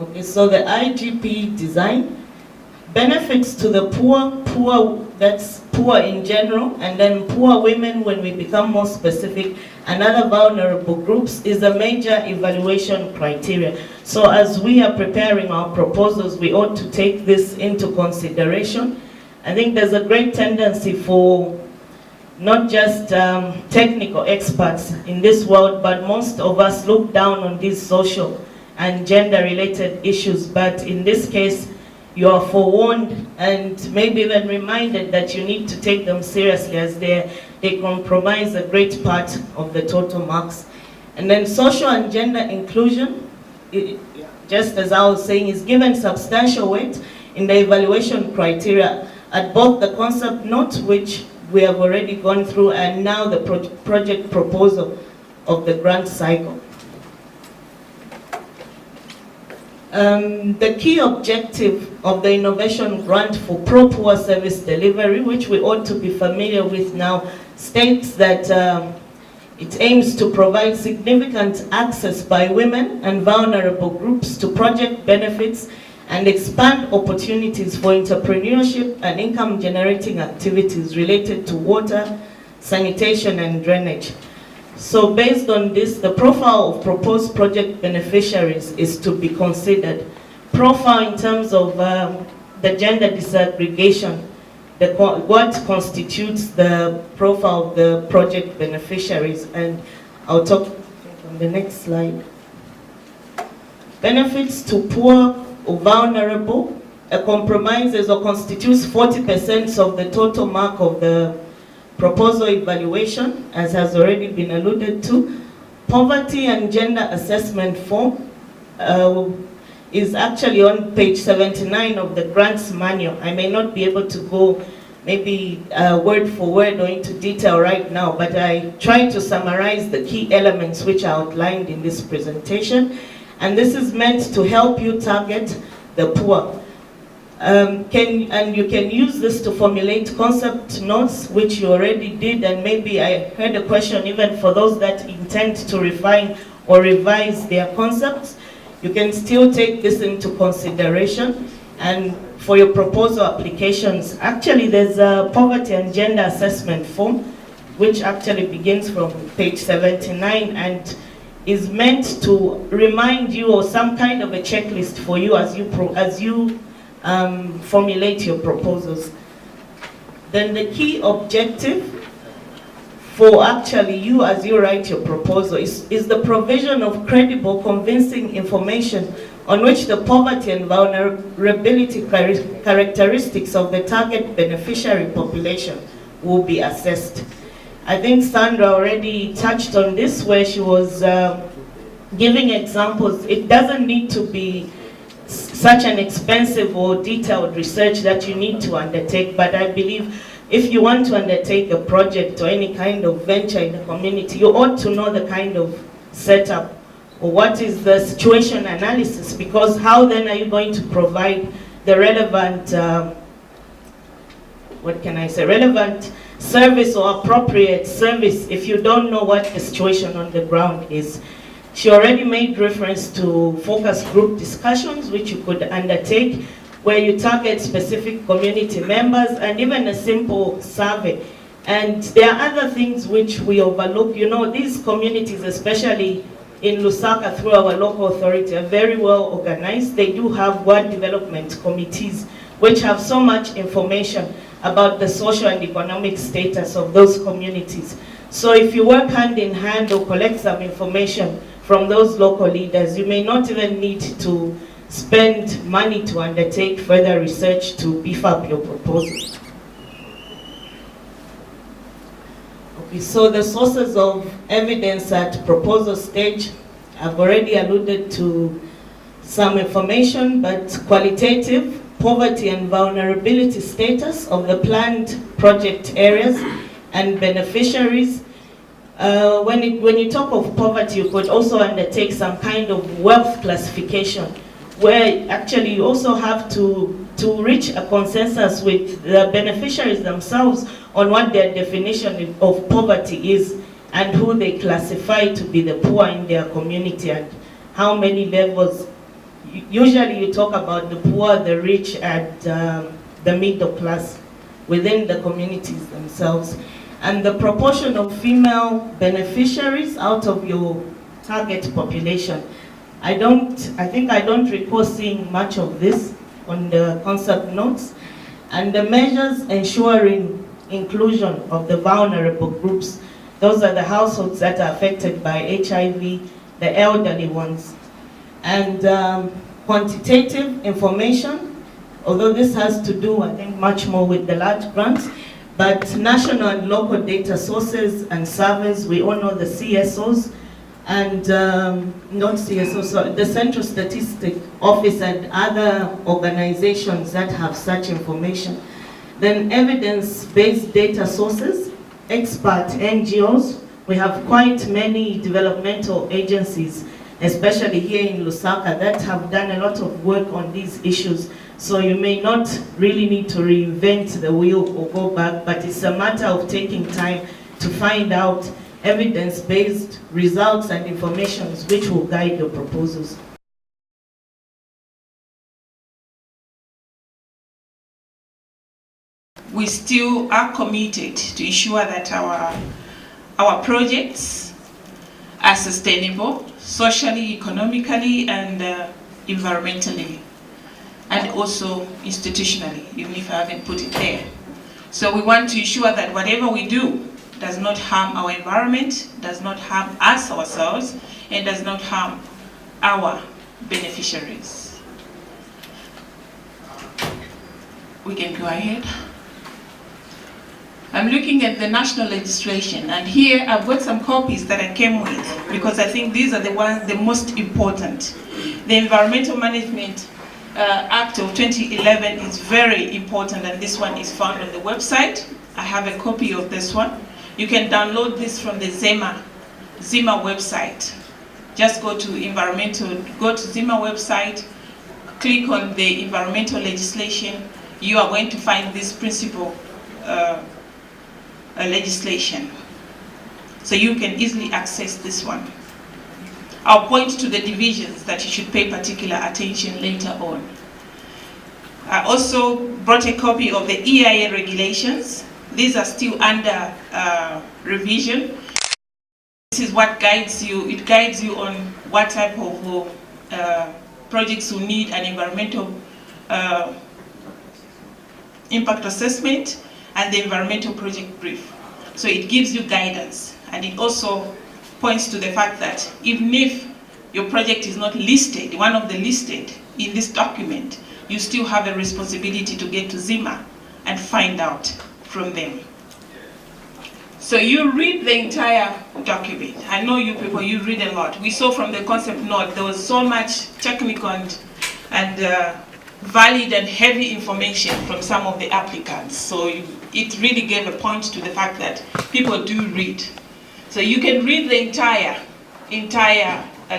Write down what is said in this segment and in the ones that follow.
Okay, so the IGP design benefits to the poor, that's poor in general, and then poor women when we become more specific, and other vulnerable groups is a major evaluation criteria. So as we are preparing our proposals, we ought to take this into consideration. I think there's a great tendency for not just technical experts in this world, but most of us look down on these social and gender-related issues. But in this case, you are forewarned and maybe even reminded that you need to take them seriously, as they comprise a great part of the total marks. And then social and gender inclusion, just as I was saying, is given substantial weight in the evaluation criteria at both the concept note, which we have already gone through, and now the project proposal of the grant cycle. The key objective of the innovation grant for pro-poor service delivery, which we ought to be familiar with now, states that it aims to provide significant access by women and vulnerable groups to project benefits and expand opportunities for entrepreneurship and income-generating activities related to water, sanitation, and drainage. So based on this, the profile of proposed project beneficiaries is to be considered. Profile in terms of the gender disaggregation, what constitutes the profile of the project beneficiaries, and I'll talk on the next slide. Benefits to poor or vulnerable, compromises or constitutes 40% of the total mark of the proposal evaluation, as has already been alluded to. Poverty and gender assessment form is actually on page 79 of the grants manual. I may not be able to go maybe word for word or into detail right now, but I try to summarize the key elements which are outlined in this presentation. And this is meant to help you target the poor. And you can use this to formulate concept notes, which you already did, and maybe I heard a question even for those that intend to refine or revise their concepts. You can still take this into consideration, and for your proposal applications, actually there's a poverty and gender assessment form, which actually begins from page 79 and is meant to remind you, or some kind of a checklist for you as you formulate your proposals. Then the key objective for actually you as you write your proposal is the provision of credible, convincing information on which the poverty and vulnerability characteristics of the target beneficiary population will be assessed. I think Sandra already touched on this, where she was giving examples. It doesn't need to be such an expensive or detailed research that you need to undertake, but I believe if you want to undertake a project or any kind of venture in the community, you ought to know the kind of setup or what is the situation analysis, because how then are you going to provide the relevant, relevant service or appropriate service if you don't know what the situation on the ground is. She already made reference to focus group discussions, which you could undertake, where you target specific community members, and even a simple survey. And there are other things which we overlook. You know, these communities, especially in Lusaka through our local authority, are very well organized. They do have ward development committees, which have so much information about the social and economic status of those communities. So if you work hand in hand or collect some information from those local leaders, you may not even need to spend money to undertake further research to beef up your proposal. Okay, so the sources of evidence at proposal stage, I've already alluded to some information, but qualitative, poverty and vulnerability status of the planned project areas and beneficiaries. When you talk of poverty, you could also undertake some kind of wealth classification, where actually you also have to reach a consensus with the beneficiaries themselves on what their definition of poverty is and who they classify to be the poor in their community, and how many levels usually you talk about the poor, the rich, and the middle class within the communities themselves. And the proportion of female beneficiaries out of your target population, I think I don't recall seeing much of this on the concept notes. And the measures ensuring inclusion of the vulnerable groups, those are the households that are affected by HIV, the elderly ones. And quantitative information, although this has to do, I think, much more with the large grants, but national and local data sources and surveys, we all know the CSOs, and not CSOs, sorry, the Central Statistic Office and other organizations that have such information. Then evidence-based data sources, expert NGOs. We have quite many developmental agencies, especially here in Lusaka, that have done a lot of work on these issues. So you may not really need to reinvent the wheel or go back, but it's a matter of taking time to find out evidence-based results and informations which will guide your proposals. We still are committed to ensure that our projects are sustainable, socially, economically, and environmentally, and also institutionally, even if I haven't put it there. So we want to ensure that whatever we do does not harm our environment, does not harm us ourselves, and does not harm our beneficiaries. We can go ahead. I'm looking at the national legislation, and here I've got some copies that I came with because I think these are the most important. The Environmental Management Act of 2011 is very important, and this one is found on the website. I have a copy of this one. You can download this from the Zima website. Just go to Zima website, click on the environmental legislation. You are going to find this principle legislation. So you can easily access this one. I'll point to the divisions that you should pay particular attention later on. I also brought a copy of the EIA regulations. These are still under revision. This is what guides you. It guides you on what type of projects will need an environmental impact assessment and the environmental project brief. So it gives you guidance, and it also points to the fact that even if your project is not listed, one of the listed in this document, you still have a responsibility to get to Zima and find out from them. So you read the entire document. I know you people, you read a lot. We saw from the concept note, there was so much technical and valid and heavy information from some of the applicants. So it really gave a point to the fact that people do read. So you can read the entire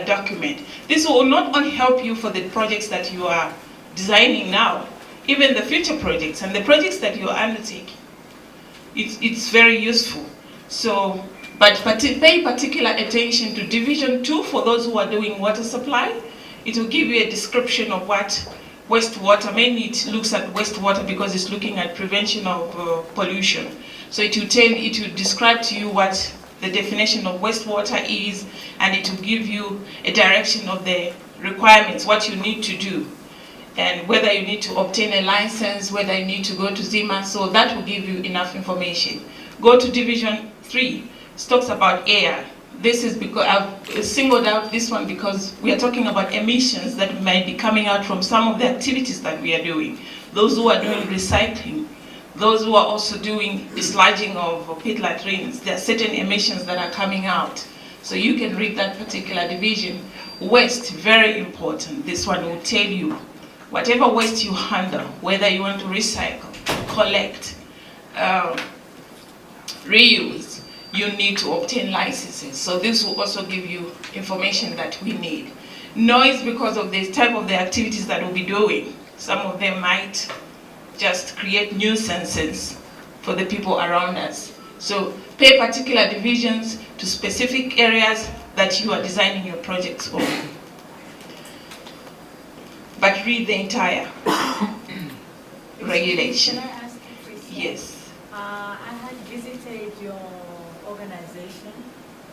document. This will not only help you for the projects that you are designing now, even the future projects and the projects that you are undertaking. It's very useful. So, but pay particular attention to Division 2 for those who are doing water supply. It will give you a description of what wastewater, mainly it looks at wastewater because it's looking at prevention of pollution. So it will describe to you what the definition of wastewater is, and it will give you a direction of the requirements, what you need to do, and whether you need to obtain a license, whether you need to go to Zima. So that will give you enough information. Go to Division 3, it talks about air. This is because I've singled out this one because we are talking about emissions that might be coming out from some of the activities that we are doing. Those who are doing recycling, those who are also doing dislodging of pit latrines, there are certain emissions that are coming out. So you can read that particular division. Waste, very important. This one will tell you whatever waste you handle, whether you want to recycle, collect, reuse, you need to obtain licenses. So this will also give you information that we need. Noise, because of the type of the activities that we'll be doing. Some of them might just create nuisances for the people around us. So pay particular divisions to specific areas that you are designing your projects on. but read the entire regulation. Can I ask a question? Yes. I had visited your organization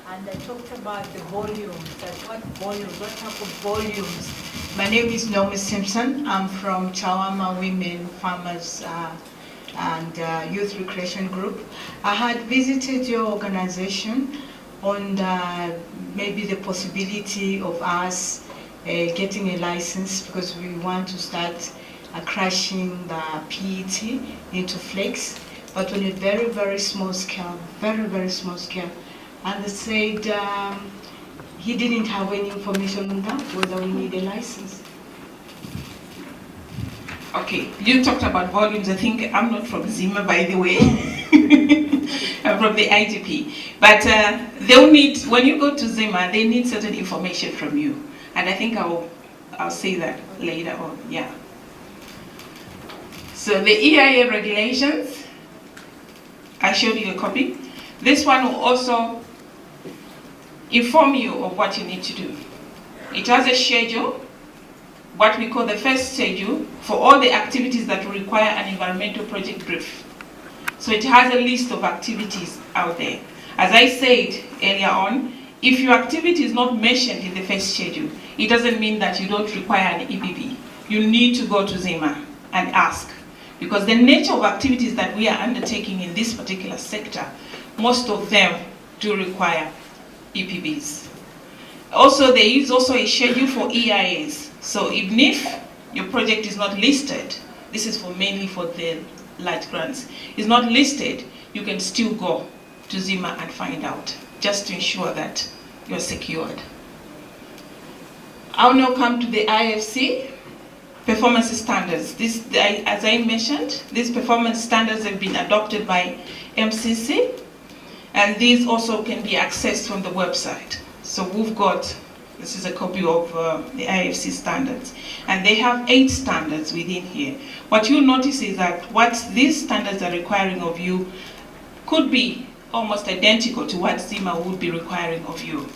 and I talked about the volumes, that what type of volumes. My name is Naomi Simpson. I'm from Chawama Women Farmers and Youth Recreation Group. I had visited your organization on maybe the possibility of us getting a license because we want to start crushing the PET into flakes, but on a very, very small scale, very small scale. And they said he didn't have any information on that, whether we need a license. Okay, you talked about volumes. I think I'm not from Zima, by the way. I'm from the IGP. But they'll need, when you go to Zima, they need certain information from you. And I think I'll say that later on, yeah. So the EIA regulations, I showed you a copy. This one will also inform you of what you need to do. It has a schedule, what we call the first schedule, for all the activities that will require an environmental project brief. So it has a list of activities out there. As I said earlier on, if your activity is not mentioned in the first schedule, it doesn't mean that you don't require an EPB. You need to go to Zima and ask. Because the nature of activities that we are undertaking in this particular sector, most of them do require EPBs. Also, there is also a schedule for EIAs. So even if your project is not listed, this is mainly for the large grants, is not listed, you can still go to Zima and find out, just to ensure that you're secured. I'll now come to the IFC performance standards. This, as I mentioned, these performance standards have been adopted by MCC, and these also can be accessed from the website. So we've got, this is a copy of the IFC standards, and they have 8 standards within here. What you'll notice is that what these standards are requiring of you could be almost identical to what Zima would be requiring of you.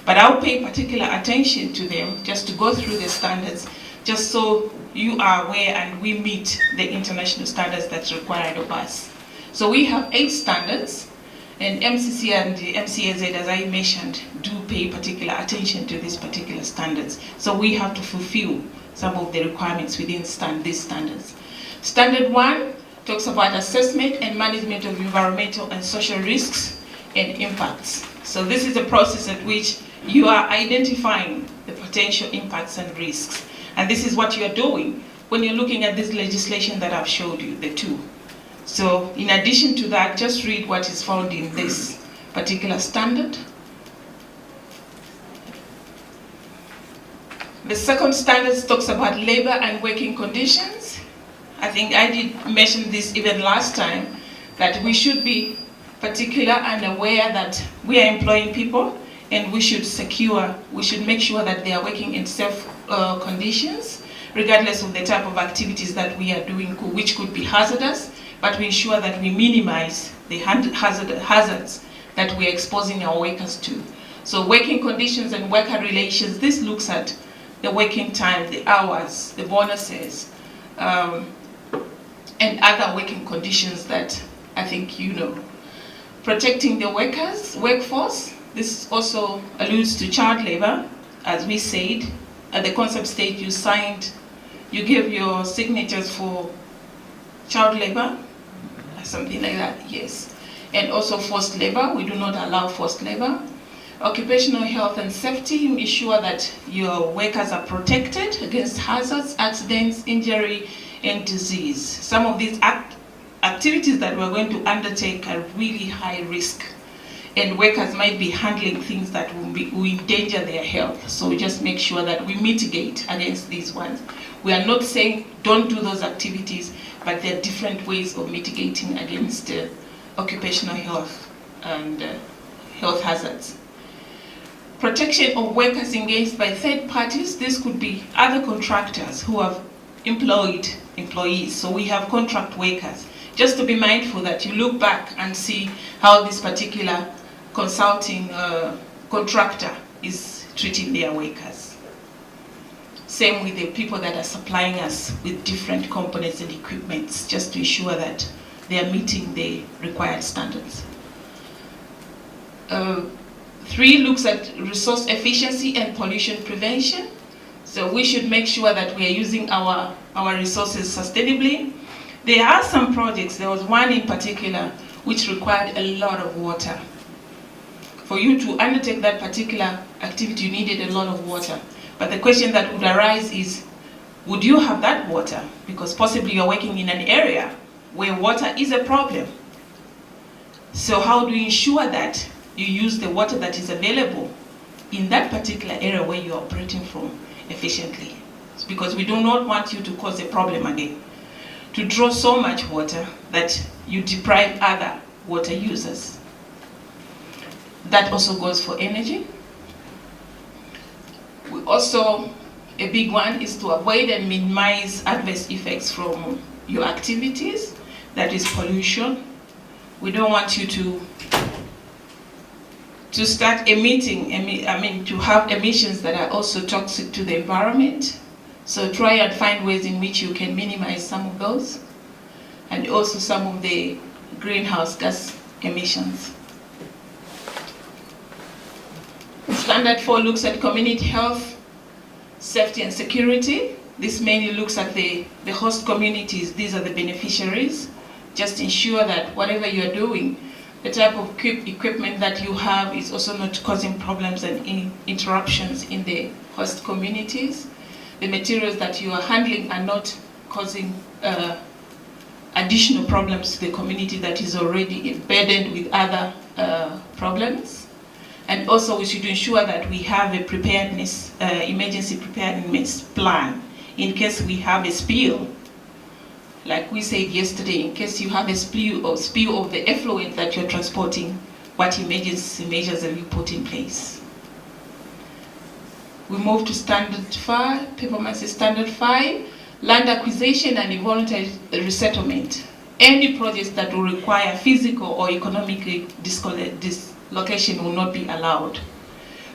But I'll pay particular attention to them just to go through the standards, just so you are aware and we meet the international standards that's required of us. So we have 8 standards, and MCC and the MCAZ, as I mentioned, do pay particular attention to these particular standards. So we have to fulfill some of the requirements within these standards. Standard 1 talks about assessment and management of environmental and social risks and impacts. So this is a process at which you are identifying the potential impacts and risks. And this is what you're doing when you're looking at this legislation that I've showed you, the 2. So in addition to that, just read what is found in this particular standard. The second standard talks about labor and working conditions. I think I did mention this even last time, that we should be particular and aware that we are employing people, and we should make sure that they are working in safe conditions, regardless of the type of activities that we are doing, which could be hazardous, but we ensure that we minimize the hazards that we are exposing our workers to. So working conditions and worker relations, this looks at the working time, the hours, the bonuses, and other working conditions that I think you know. Protecting the workforce, this also alludes to child labor. As we said, at the concept stage you gave your signatures for child labor, something like that, yes. And also forced labor, we do not allow forced labor. Occupational health and safety, ensure that your workers are protected against hazards, accidents, injury, and disease. Some of these activities that we're going to undertake are really high risk, and workers might be handling things that will endanger their health. So we just make sure that we mitigate against these ones. We are not saying don't do those activities, but there are different ways of mitigating against occupational health and health hazards. Protection of workers engaged by third parties. This could be other contractors who have employed employees. So we have contract workers. Just to be mindful that you look back and see how this particular consulting contractor is treating their workers. Same with the people that are supplying us with different components and equipments, just to ensure that they are meeting the required standards. 3 looks at resource efficiency and pollution prevention. So we should make sure that we are using our resources sustainably. There are some projects, there was one in particular which required a lot of water. For you to undertake that particular activity, you needed a lot of water. But the question that would arise is, would you have that water? Because possibly you're working in an area where water is a problem. So how do you ensure that you use the water that is available in that particular area where you're operating from efficiently? It's because we do not want you to cause a problem again, to draw so much water that you deprive other water users. That also goes for energy. We also, a big one is to avoid and minimize adverse effects from your activities, that is pollution. We don't want you to start emitting, to have emissions that are also toxic to the environment. So try and find ways in which you can minimize some of those, and also some of the greenhouse gas emissions. Standard 4 looks at community health, safety and security. This mainly looks at the host communities. These are the beneficiaries. Just ensure that whatever you are doing, the type of equipment that you have is also not causing problems and interruptions in the host communities. The materials that you are handling are not causing additional problems to the community that is already embedded with other problems. And also we should ensure that we have a preparedness, emergency preparedness plan in case we have a spill. Like we said yesterday, in case you have a spill of the effluent that you're transporting, what emergency measures have you put in place? We move to standard 5, performance standard 5, land acquisition and involuntary resettlement. Any projects that will require physical or economic dislocation will not be allowed,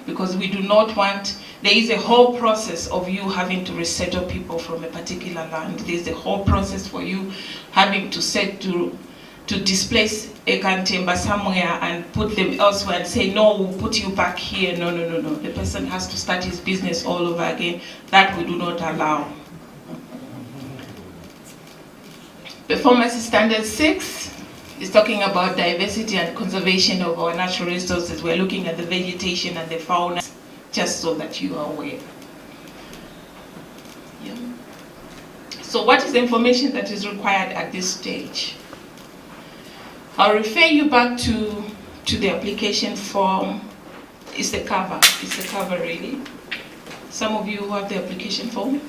because we do not want, there is a whole process of you having to resettle people from a particular land. There's a whole process for you having to displace a Kantemba somewhere and put them elsewhere and say, no, we'll put you back here. No. The person has to start his business all over again. That we do not allow. Performance standard 6 is talking about diversity and conservation of our natural resources. We're looking at the vegetation and the fauna, just so that you are aware. Yeah. So what is the information that is required at this stage? I'll refer you back to the application form. It's the cover. It's the cover, really. Some of you who have the application form.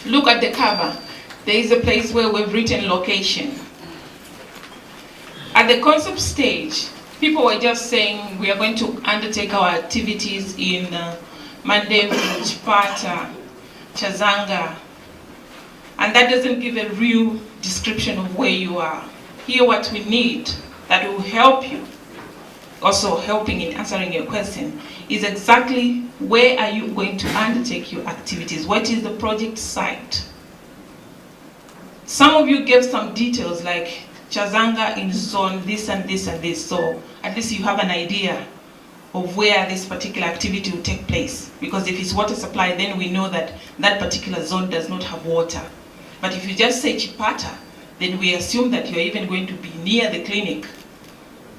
Look at the cover. There is a place where we've written location. At the concept stage, people were just saying we are going to undertake our activities in Mandevu, Chipata, Chazanga, and that doesn't give a real description of where you are. Here what we need that will help you, also helping in answering your question, is exactly where are you going to undertake your activities? What is the project site? Some of you gave some details like Chazanga in zone this and this and this, so at least you have an idea of where this particular activity will take place. Because if it's water supply, then we know that that particular zone does not have water. But if you just say Chipata, then we assume that you're even going to be near the clinic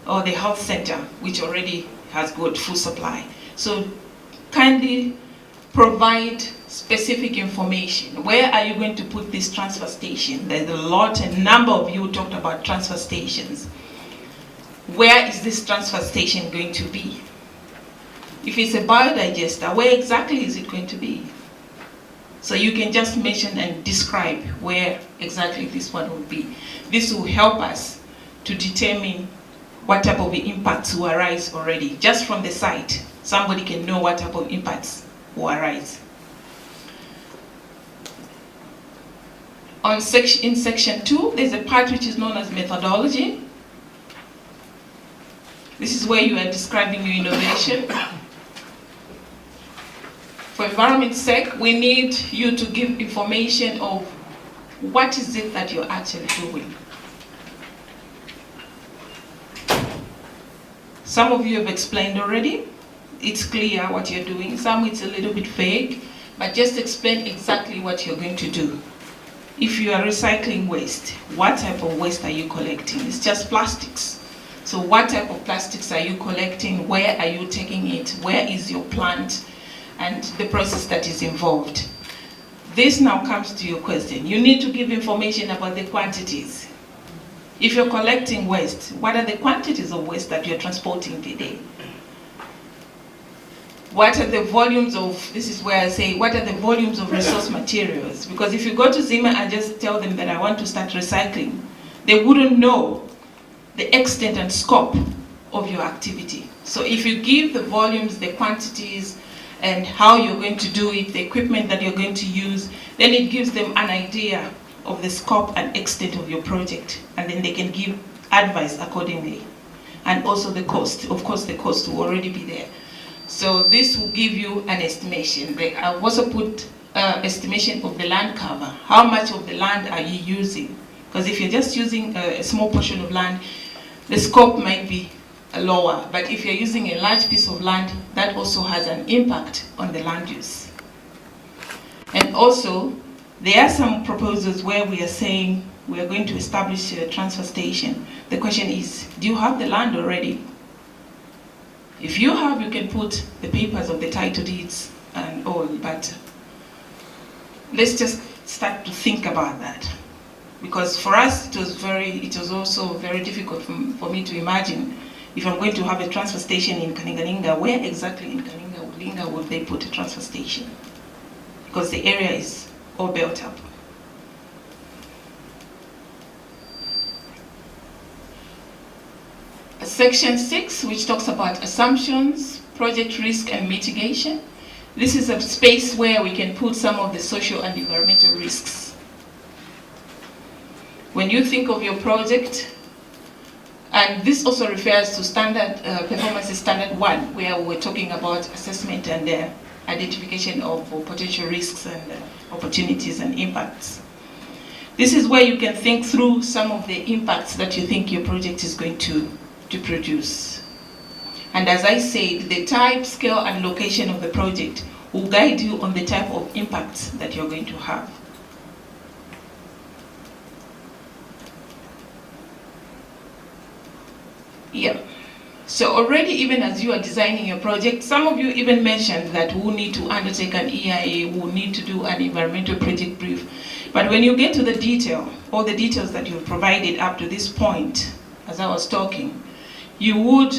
or the health center, which already has got full supply. So kindly provide specific information. Where are you going to put this transfer station? There's a number of you talked about transfer stations. Where is this transfer station going to be? If it's a biodigester, where exactly is it going to be? So you can just mention and describe where exactly this one will be. This will help us to determine what type of impacts will arise already. Just from the site, somebody can know what type of impacts will arise. In section 2, there's a part which is known as methodology. This is where you are describing your innovation. For environment's sake, we need you to give information of what is it that you're actually doing. Some of you have explained already. It's clear what you're doing. Some it's a little bit vague, but just explain exactly what you're going to do. If you are recycling waste, what type of waste are you collecting? It's just plastics. So what type of plastics are you collecting? Where are you taking it? Where is your plant? And the process that is involved. This now comes to your question. You need to give information about the quantities. If you're collecting waste, what are the quantities of waste that you're transporting per day? What are the volumes of, this is where I say, what are the volumes of resource materials? Because if you go to Zima and just tell them that I want to start recycling, they wouldn't know the extent and scope of your activity. So if you give the volumes, the quantities, and how you're going to do it, the equipment that you're going to use, then it gives them an idea of the scope and extent of your project, and then they can give advice accordingly. And also the cost. Of course, the cost will already be there. So this will give you an estimation. I've also put estimation of the land cover. How much of the land are you using? Because if you're just using a small portion of land, the scope might be lower. But if you're using a large piece of land, that also has an impact on the land use. And also, there are some proposals where we are saying we are going to establish a transfer station. The question is, do you have the land already? If you have, you can put the papers of the title deeds and all, but let's just start to think about that. Because for us, it was also very difficult for me to imagine if I'm going to have a transfer station in Kalingalinga, where exactly in Kalingalinga would they put a transfer station? Because the area is all built up. Section 6, which talks about assumptions, project risk and mitigation. This is a space where we can put some of the social and environmental risks. When you think of your project, and this also refers to standard performance standard 1, where we're talking about assessment and identification of potential risks and opportunities and impacts. This is where you can think through some of the impacts that you think your project is going to produce. And as I said, the type, scale, and location of the project will guide you on the type of impacts that you're going to have. Yeah. So already, even as you are designing your project, some of you even mentioned that we'll need to undertake an EIA, we'll need to do an environmental project brief. But when you get to the detail, all the details that you've provided up to this point, as I was talking, you would,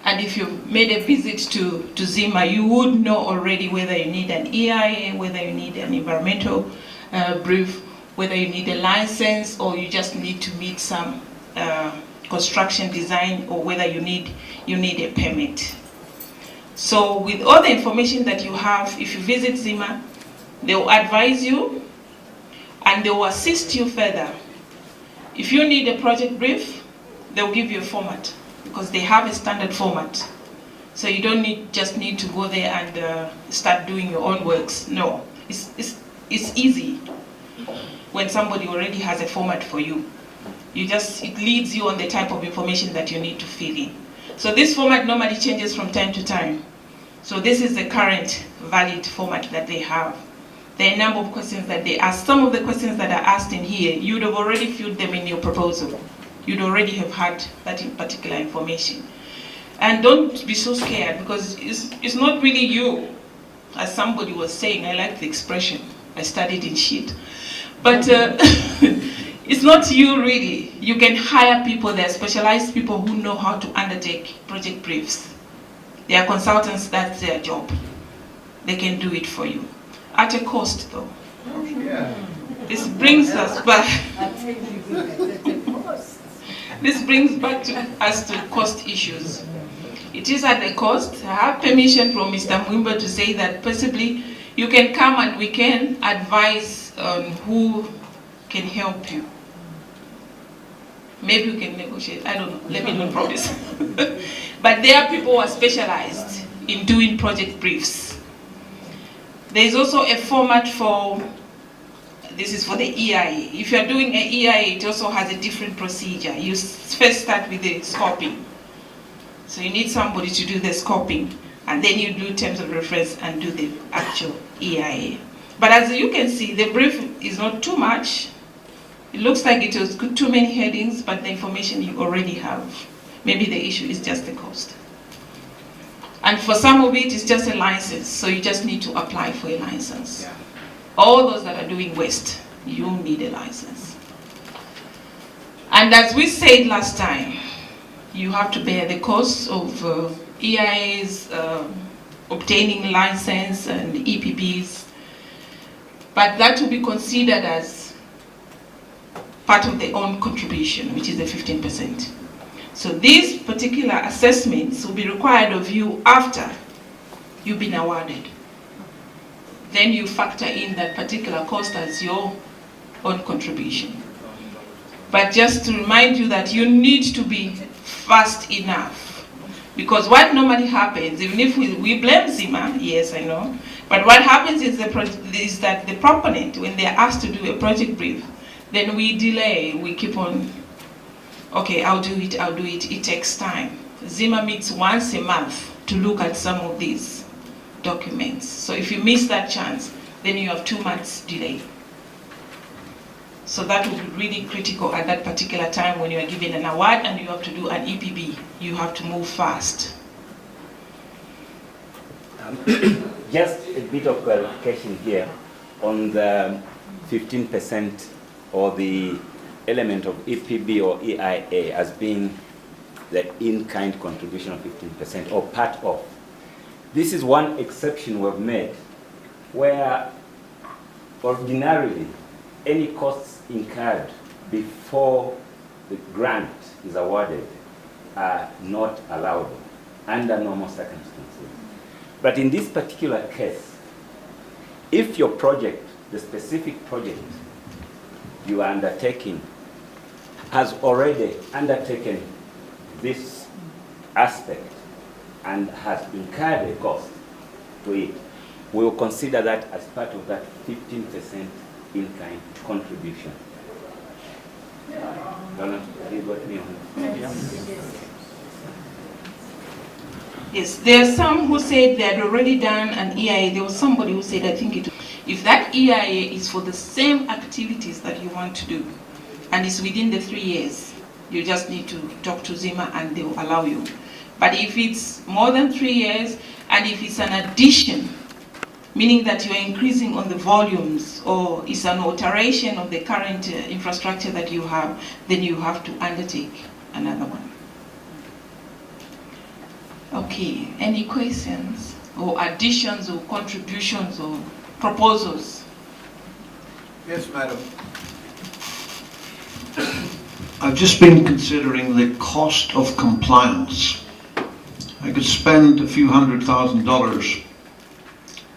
and if you've made a visit to Zima, you would know already whether you need an EIA, whether you need an environmental brief, whether you need a license, or you just need to meet some construction design, or whether you need a permit. So with all the information that you have, if you visit Zima, they will advise you and they will assist you further. If you need a project brief, they'll give you a format, because they have a standard format. So you don't just need to go there and start doing your own works. No, it's easy when somebody already has a format for you. It leads you on the type of information that you need to fill in. So this format normally changes from time to time. So this is the current valid format that they have. There are a number of questions that they ask. Some of the questions that are asked in here, you'd have already filled them in your proposal. You'd already have had that particular information. And don't be so scared, because it's not really you. As somebody was saying, I like the expression, I studied in shit. But it's not you really. You can hire people, there are specialized people who know how to undertake project briefs. They are consultants, that's their job. They can do it for you. At a cost though. Yeah. This brings us back. This brings back us to cost issues. It is at a cost. I have permission from Mr. Mwimba to say that possibly you can come and we can advise on who can help you. Maybe we can negotiate, I don't know, let me not promise. But there are people who are specialized in doing project briefs. There is also a format for, this is for the EIA. If you're doing an EIA, it also has a different procedure. You first start with the scoping. So you need somebody to do the scoping, and then you do terms of reference and do the actual EIA. But as you can see, the brief is not too much. It looks like it was too many headings, but the information you already have. Maybe the issue is just the cost. And for some of it, it's just a license, so you just need to apply for a license. Yeah. All those that are doing waste, you need a license. And as we said last time, you have to bear the cost of EIAs, obtaining license and EPBs, but that will be considered as part of their own contribution, which is the 15%. So these particular assessments will be required of you after you've been awarded. Then you factor in that particular cost as your own contribution. But just to remind you that you need to be fast enough. Because what normally happens, even if we blame Zima, yes I know, but what happens is that the proponent, when they're asked to do a project brief, then we delay, we keep on, okay, I'll do it, it takes time. Zima meets once a month to look at some of these documents. So if you miss that chance, then you have 2 months delay. So that will be really critical at that particular time when you are given an award and you have to do an EPB. You have to move fast. Just a bit of clarification here on the 15% or the element of EPB or EIA as being the in-kind contribution of 15% or part of. This is one exception we've made where ordinarily any costs incurred before the grant is awarded are not allowable under normal circumstances. But in this particular case, if your project, the specific project you are undertaking, has already undertaken this aspect and has incurred a cost to it, we will consider that as part of that 15% in-kind contribution. Donna, have you got me on? Yes, there are some who said they had already done an EIA. There was somebody who said, I think if that EIA is for the same activities that you want to do, and it's within the 3 years, you just need to talk to Zima and they will allow you. But if it's more than 3 years, and if it's an addition, meaning that you are increasing on the volumes, or it's an alteration of the current infrastructure that you have, then you have to undertake another one. Okay, any questions, or additions, or contributions, or proposals? Yes, madam. I've just been considering the cost of compliance. I could spend a few $100,000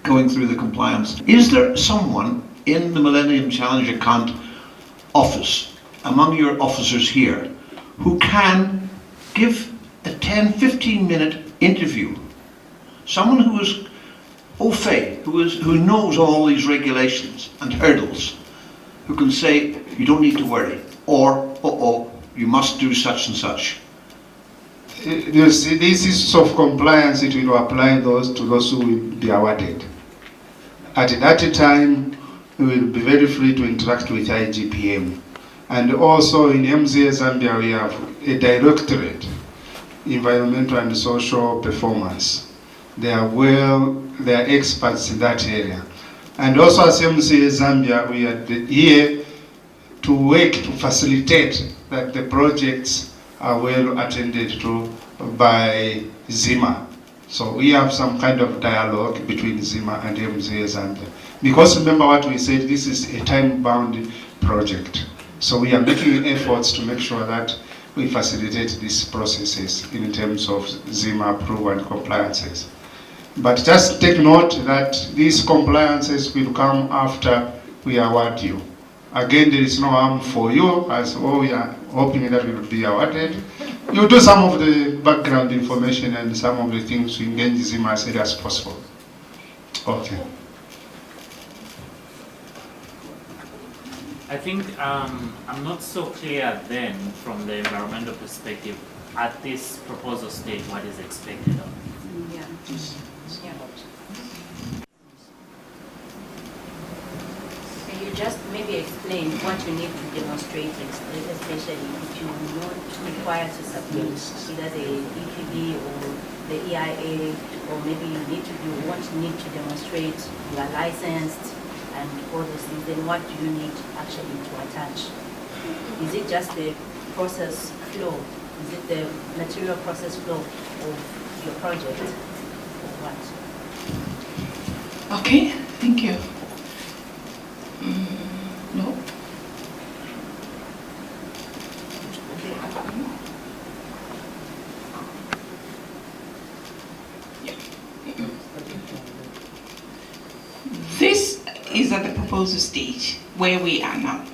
going through the compliance. Is there someone in the Millennium Challenge Account office, among your officers here, who can give a 10-15 minute interview? Someone who is au fait, who knows all these regulations and hurdles, who can say, you don't need to worry, or, you must do such and such. You see, this is of compliance, it will apply to those who will be awarded. At that time, we will be very free to interact with IGPM. And also in MZA Zambia, we have a directorate, environmental and social performance. They are experts in that area. And also as MZA Zambia, we are here to work to facilitate that the projects are well attended to by Zima. So we have some kind of dialogue between Zima and MZA Zambia. Because remember what we said, this is a time-bound project. So we are making efforts to make sure that we facilitate these processes in terms of Zima approval and compliances. But just take note that these compliances will come after we award you. Again, there is no harm for you, as we are hoping that we will be awarded. You do some of the background information and some of the things to engage Zima as early as possible. Okay. I think I'm not so clear then from the environmental perspective at this proposal stage what is expected of it. Yeah. Can you just maybe explain what you need to demonstrate, especially if you not require to submit either the EPB or the EIA, or maybe you need to need to demonstrate you are licensed and all those things, then what do you need actually to attach? Is it just the process flow? Is it the material process flow of your project, or what? Okay, thank you. No? This is at the proposal stage where we are now.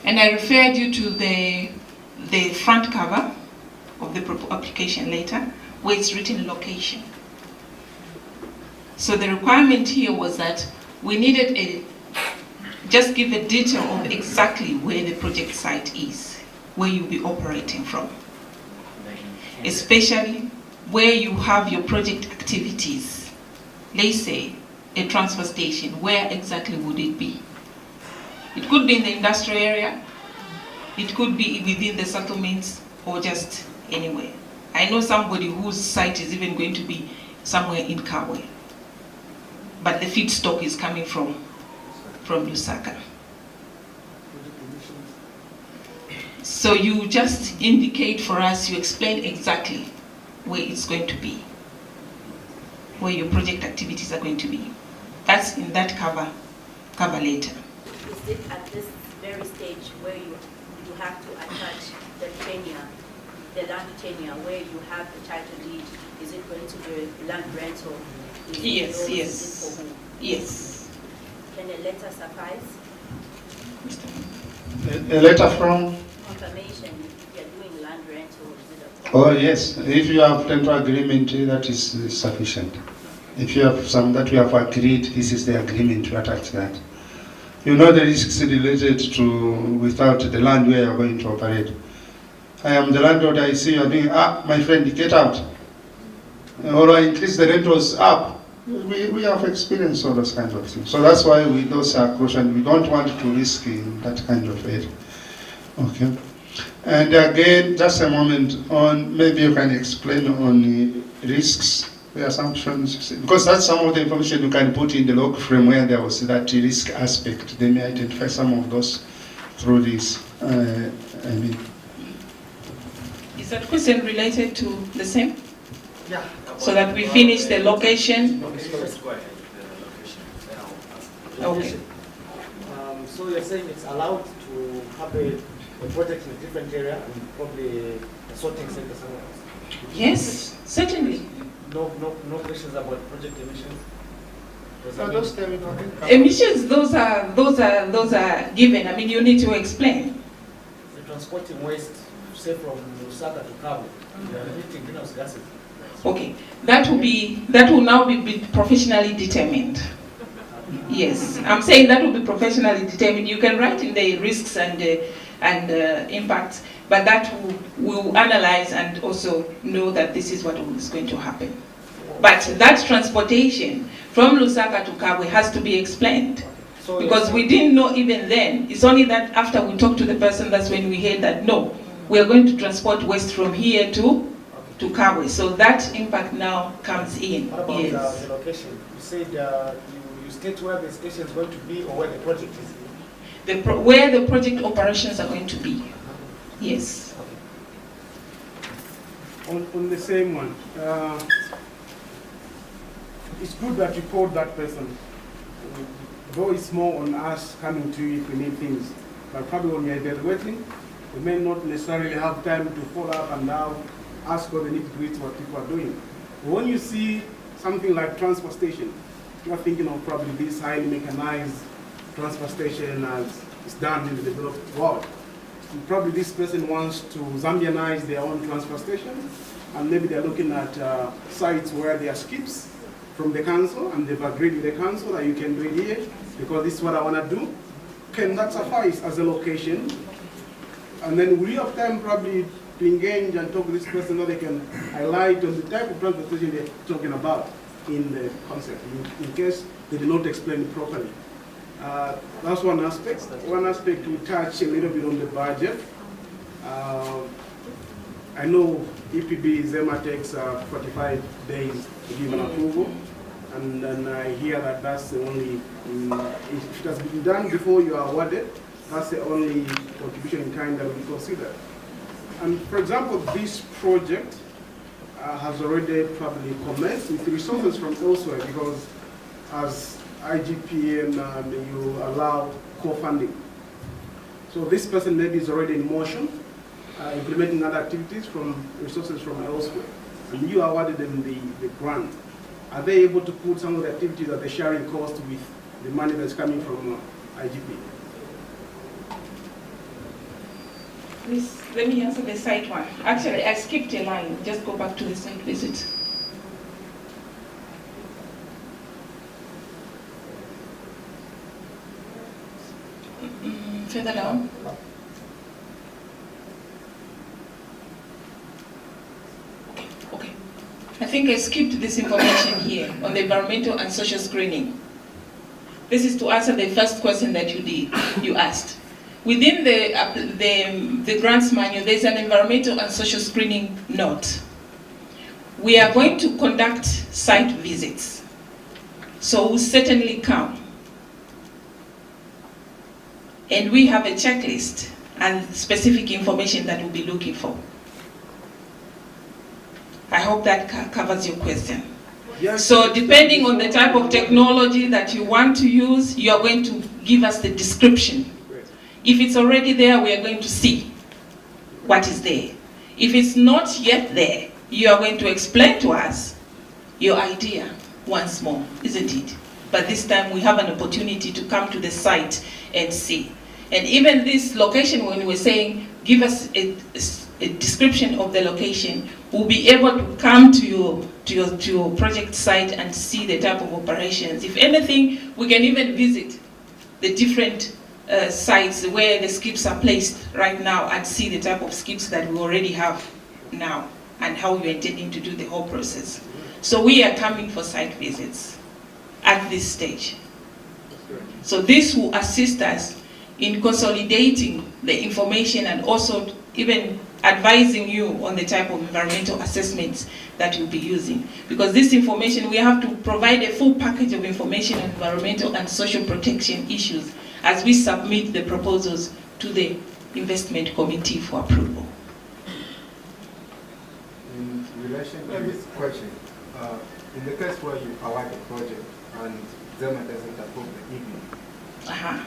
And I referred you to the front cover of the application letter where it's written location. So the requirement here was that we needed just give a detail of exactly where the project site is, where you'll be operating from. Especially where you have your project activities. Let's say a transfer station, where exactly would it be? It could be in the industrial area, it could be within the settlements, or just anywhere. I know somebody whose site is even going to be somewhere in Kawe, but the feedstock is coming from Lusaka. So you just indicate for us, you explain exactly where it's going to be, where your project activities are going to be. That's in that cover letter. Is it at this very stage where you have to attach the tenure, the land tenure, where you have the title deed? Is it going to be land rental? Yes, yes. Is it for who? Yes. Can a letter suffice? A letter from? Confirmation if you're doing land rental. Oh yes, if you have tender agreement, that is sufficient. If you have some that we have agreed, this is the agreement to attach that. You know the risks related to without the land where you are going to operate. I am the landlord, I see you are doing, my friend, get out. Or I increase the rentals up. We have experienced all those kinds of things. So that's why those are crucial. We don't want to risk in that kind of area. Okay. And again, just a moment on, maybe you can explain on the risks, the assumptions, because that's some of the information you can put in the log frame where there was that risk aspect. They may identify some of those through this. Is that question related to the same? Yeah. So that we finish the location? Okay. So you're saying it's allowed to have a project in a different area and probably a sorting center somewhere else? Yes, certainly. No questions about project emissions? Emissions, those are given. I mean, you need to explain. The transporting waste, say from Lusaka to Kawe, they are emitting greenhouse gases. Okay, that will now be professionally determined. Yes, I'm saying that will be professionally determined. You can write in the risks and impacts, but that will analyze and also know that this is what is going to happen. But that transportation from Lusaka to Kawe has to be explained. So because we didn't know even then. It's only that after we talked to the person, that's when we heard that no, we are going to transport waste from here to Kawe. So that impact now comes in. What about yes. The location? You said you state where the station is going to be or where the project is? Where the project operations are going to be. Yes. On the same one, it's good that you called that person. Though it's more on us coming to you if we need things. But probably when we are evaluating, we may not necessarily have time to follow up and now ask what they need to do it, what people are doing. But when you see something like transfer station, you're thinking of probably this highly mechanized transfer station as it's done in the developed world. And probably this person wants to Zambianize their own transfer station, and maybe they're looking at sites where there are skips from the council, and they've agreed with the council that you can do it here because this is what I want to do. can that suffice as a location? And then we have time probably to engage and talk to this person so they can highlight on the type of transportation they're talking about in the concept, in case they did not explain it properly. That's one aspect. One aspect we touch a little bit on the budget. I know EPB Zema takes 45 days to give an approval, and then I hear that that's the only, if it has been done before you are awarded, that's the only contribution in kind that will be considered. And for example, this project has already probably commenced with resources from elsewhere, because as IGPM you allow co-funding. So this person maybe is already in motion, implementing other activities from resources from elsewhere. And you awarded them the grant. Are they able to put some of the activities at the sharing cost with the money that's coming from IGP? Please, let me answer the site one. Actually, I skipped a line. Just go back to the site visit. Further down. Okay. I think I skipped this information here on the environmental and social screening. This is to answer the first question that you asked. Within the grants manual, there's an environmental and social screening note. We are going to conduct site visits, so we'll certainly come. And we have a checklist and specific information that we'll be looking for. I hope that covers your question. Yes. So depending on the type of technology that you want to use, you are going to give us the description. If it's already there, we are going to see what is there. If it's not yet there, you are going to explain to us your idea once more, isn't it? But this time we have an opportunity to come to the site and see. And even this location, when we're saying, give us a description of the location, we'll be able to come to your project site and see the type of operations. If anything, we can even visit the different sites where the skips are placed right now and see the type of skips that we already have now and how you're intending to do the whole process. So we are coming for site visits at this stage. So this will assist us in consolidating the information and also even advising you on the type of environmental assessments that you'll be using. Because this information, we have to provide a full package of information on environmental and social protection issues as we submit the proposals to the investment committee for approval. In relation to this question, in the case where you award a project and ZEMA doesn't approve the EPB.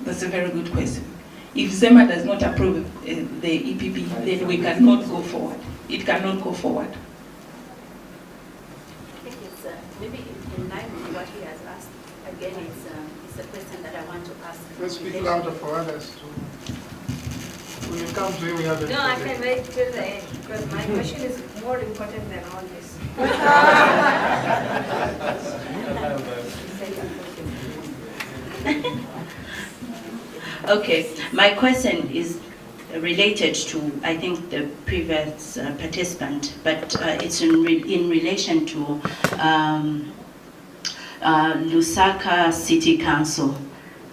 That's a very good question. If ZEMA does not approve the EPB, then we cannot go forward. It cannot go forward. I think it's maybe in line with what he has asked. Again, it's a question that I want to ask. Let's speak louder for others too. When you come to you, we have a No, I can wait till the end, because my question is more important than all this. Okay, my question is related to, I think, the previous participant, but it's in relation to Lusaka City Council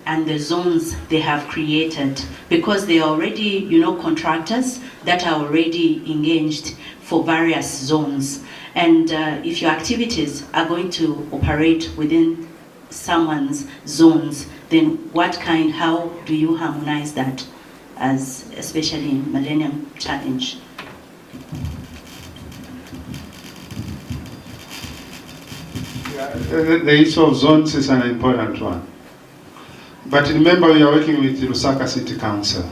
and the zones they have created, because they are already, contractors that are already engaged for various zones. And if your activities are going to operate within someone's zones, then how do you harmonize that, as especially in Millennium Challenge? The issue of zones is an important one. But remember, we are working with the Lusaka City Council.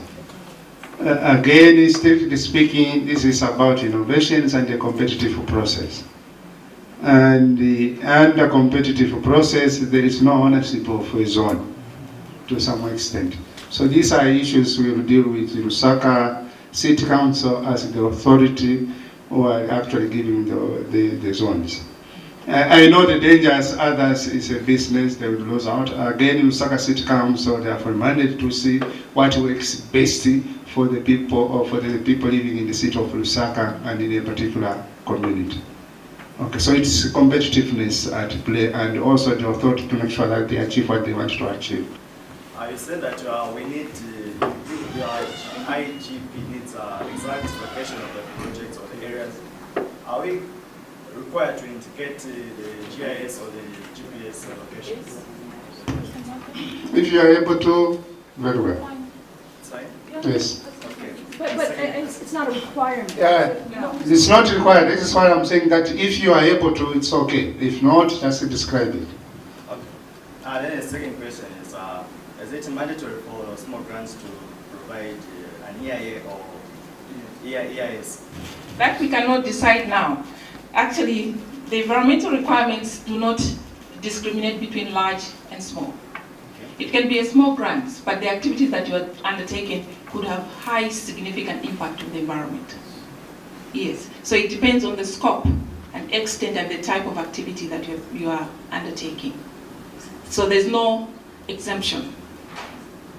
Again, strictly speaking, this is about innovations and a competitive process. And under competitive process, there is no ownership of a zone to some extent. So these are issues we will deal with the Lusaka City Council as the authority who are actually giving the zones. I know the dangers, others is a business, they will lose out. Again, Lusaka City Council, they are reminded to see what works best for the people, or for the people living in the city of Lusaka and in a particular community. Okay, so it's competitiveness at play, and also the authority to make sure that they achieve what they want to achieve. You said that we need the IGP needs exact location of the projects or the areas. Are we required to indicate the GIS or the GPS locations? If you are able to, very well. It's fine? Yes. Okay. But it's not a requirement. It's not required. This is why I'm saying that if you are able to, it's okay. If not, just describe it. Okay. Then the second question is it mandatory for small grants to provide an EIA or EIS? That we cannot decide now. Actually, the environmental requirements do not discriminate between large and small. It can be a small grant, but the activities that you are undertaking could have high significant impact on the environment. Yes, so it depends on the scope and extent and the type of activity that you are undertaking. So there's no exemption.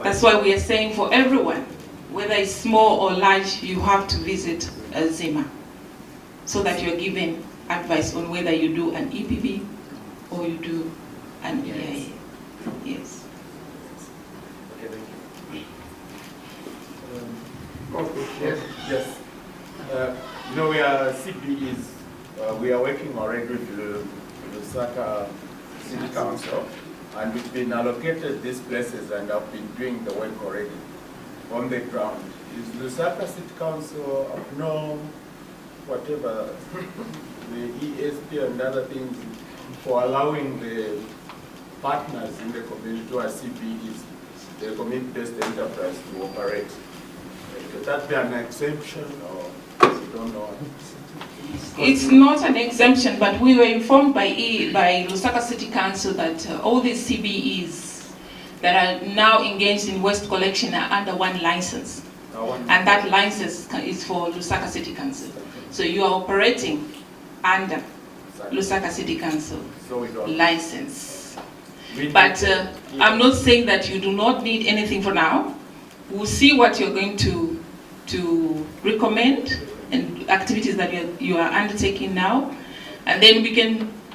That's why we are saying for everyone, whether it's small or large, you have to visit ZIMA, so that you're given advice on whether you do an EPB or you do an EIA. Yes. Okay, thank Yes. Yes. We are CBEs. We are working already with the Lusaka City Council, and we've been allocated these places and have been doing the work already on the ground. Is Lusaka City Council of norm, whatever, the ESP and other things, for allowing the partners in the community who are CBEs, the community-based enterprise, to operate? Could that be an exemption, or you don't know? It's not an exemption, but we were informed by Lusaka City Council that all these CBEs that are now engaged in waste collection are under one license. And that license is for Lusaka City Council. So you are operating under Lusaka City Council license. But I'm not saying that you do not need anything for now. We'll see what you're going to recommend and activities that you are undertaking now, and then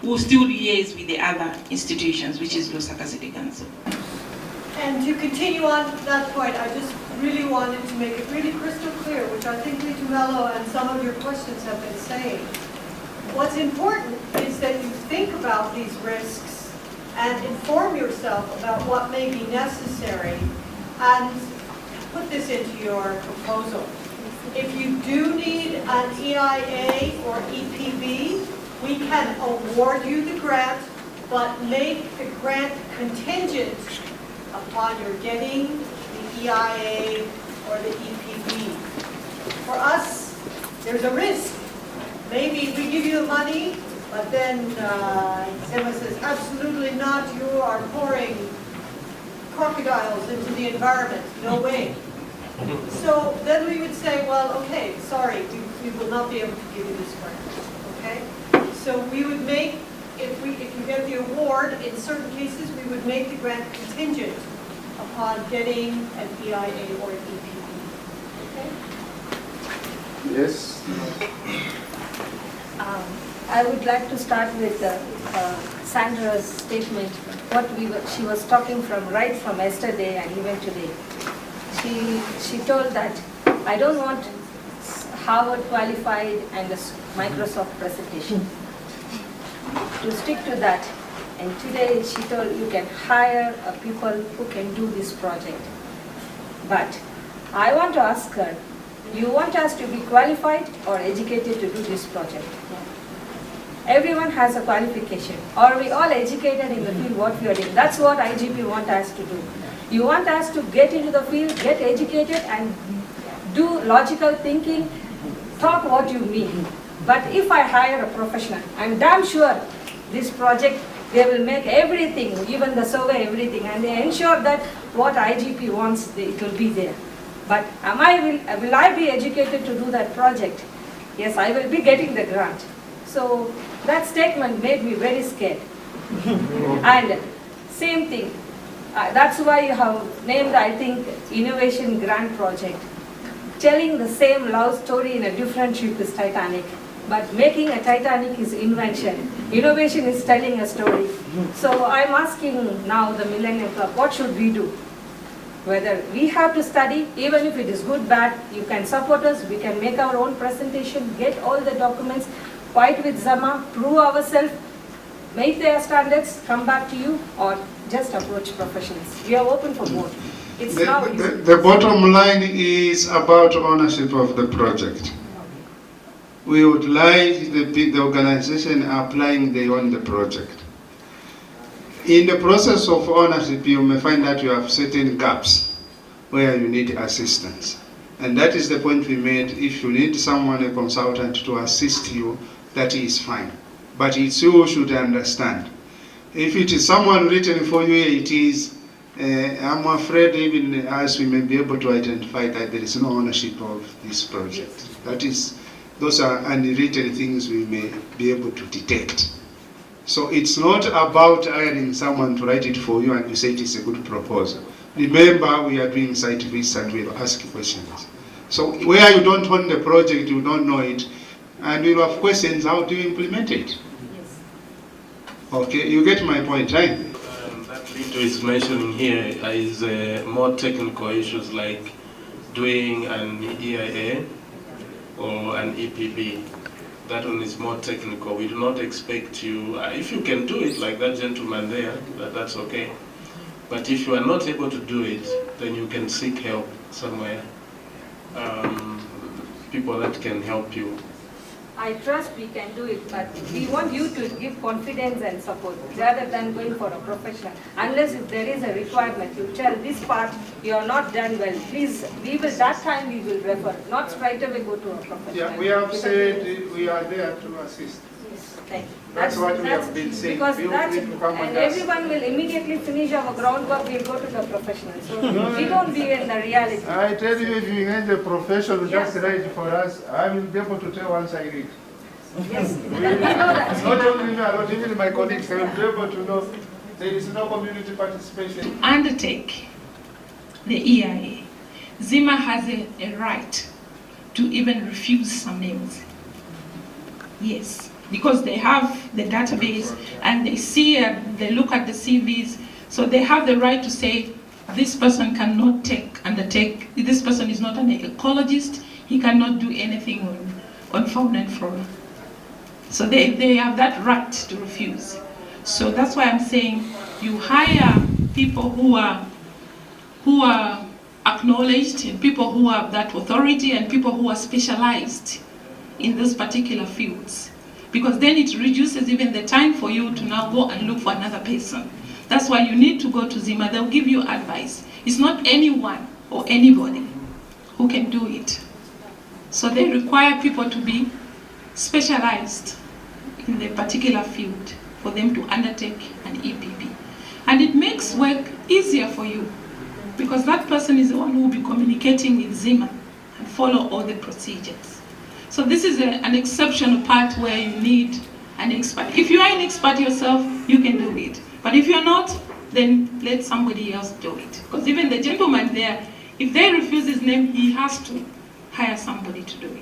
we'll still liaise with the other institutions, which is Lusaka City Council. And to continue on that point, I just really wanted to make it really crystal clear, which I think Lito Mello and some of your questions have been saying. What's important is that you think about these risks and inform yourself about what may be necessary and put this into your proposal. If you do need an EIA or EPB, we can award you the grant, but make the grant contingent upon your getting the EIA or the EPB. For us, there's a risk. Maybe we give you the money, but then Zema says, absolutely not, you are pouring crocodiles into the environment. No way. So then we would say, well, okay, sorry, we will not be able to give you this grant. Okay? So we would make, if you get the award, in certain cases, we would make the grant contingent upon getting an EIA or an EPB. Okay? Yes. I would like to start with Sandra's statement. She was talking right from yesterday and even today. She told that I don't want Harvard qualified and a Microsoft presentation. To stick to that. And today she told you can hire people who can do this project. But I want to ask her, you want us to be qualified or educated to do this project? Everyone has a qualification. Are we all educated in the field what we are doing? That's what IGP want us to do. You want us to get into the field, get educated and do logical thinking, talk what you mean. But if I hire a professional, I'm damn sure this project, they will make everything, even the survey, everything, and they ensure that what IGP wants, it will be there. But will I be educated to do that project? Yes, I will be getting the grant. So that statement made me very scared. And same thing, that's why you have named, I think, Innovation Grant Project. Telling the same love story in a different ship is Titanic, but making a Titanic is invention. Innovation is telling a story. So I'm asking now the Millennium Club, what should we do? Whether we have to study, even if it is good, bad, you can support us, we can make our own presentation, get all the documents, fight with Zama, prove ourselves, make their standards, come back to you, or just approach professionals. We are open for both. It's The bottom line is about ownership of the project. We would like the organization applying they own the project. In the process of ownership, you may find that you have certain gaps where you need assistance. And that is the point we made. If you need someone, a consultant, to assist you, that is fine. But it's you who should understand. If it is someone written for you, it is, I'm afraid even as we may be able to identify that there is no ownership of this project. That is, those are unwritten things we may be able to detect. So it's not about hiring someone to write it for you and you say it is a good proposal. Remember, we are doing site visits and we'll ask questions. So where you don't own the project, you don't know it, and we'll have questions, how do you implement it? Yes. Okay, you get my point, right? That Lito is mentioning here is more technical issues like doing an EIA or an EPB. That one is more technical. We do not expect you, if you can do it like that gentleman there, that's okay. But if you are not able to do it, then you can seek help somewhere. People that can help you. I trust we can do it, but we want you to give confidence and support rather than going for a professional. Unless if there is a requirement, you tell this part you are not done well. Please, that time we will refer, not straight away go to a professional. Yeah, we have said we are there to assist. Yes, thank you. That's what we have been saying. Because and everyone will immediately finish our groundwork, we'll go to the professional. So we don't be in the reality. I tell you, if you get the professional just right for us, I will be able to tell once I read. Yes, we know that. Not only me, not even my colleagues, I will be able to know there is no community participation. Undertake the EIA. Zima has a right to even refuse some names. Yes, because they have the database and they see and they look at the CVs, so they have the right to say this person cannot undertake, this person is not an ecologist, he cannot do anything on fauna and flora. So they have that right to refuse. So that's why I'm saying you hire people who are acknowledged, and people who have that authority, and people who are specialized in those particular fields. Because then it reduces even the time for you to now go and look for another person. That's why you need to go to Zima. They'll give you advice. It's not anyone or anybody who can do it. So they require people to be specialized in the particular field for them to undertake an EPB. And it makes work easier for you because that person is the one who will be communicating with Zima and follow all the procedures. So this is an exceptional part where you need an expert. If you are an expert yourself, you can do it. But if you're not, then let somebody else do it. Because even the gentleman there, if they refuse his name, he has to hire somebody to do it.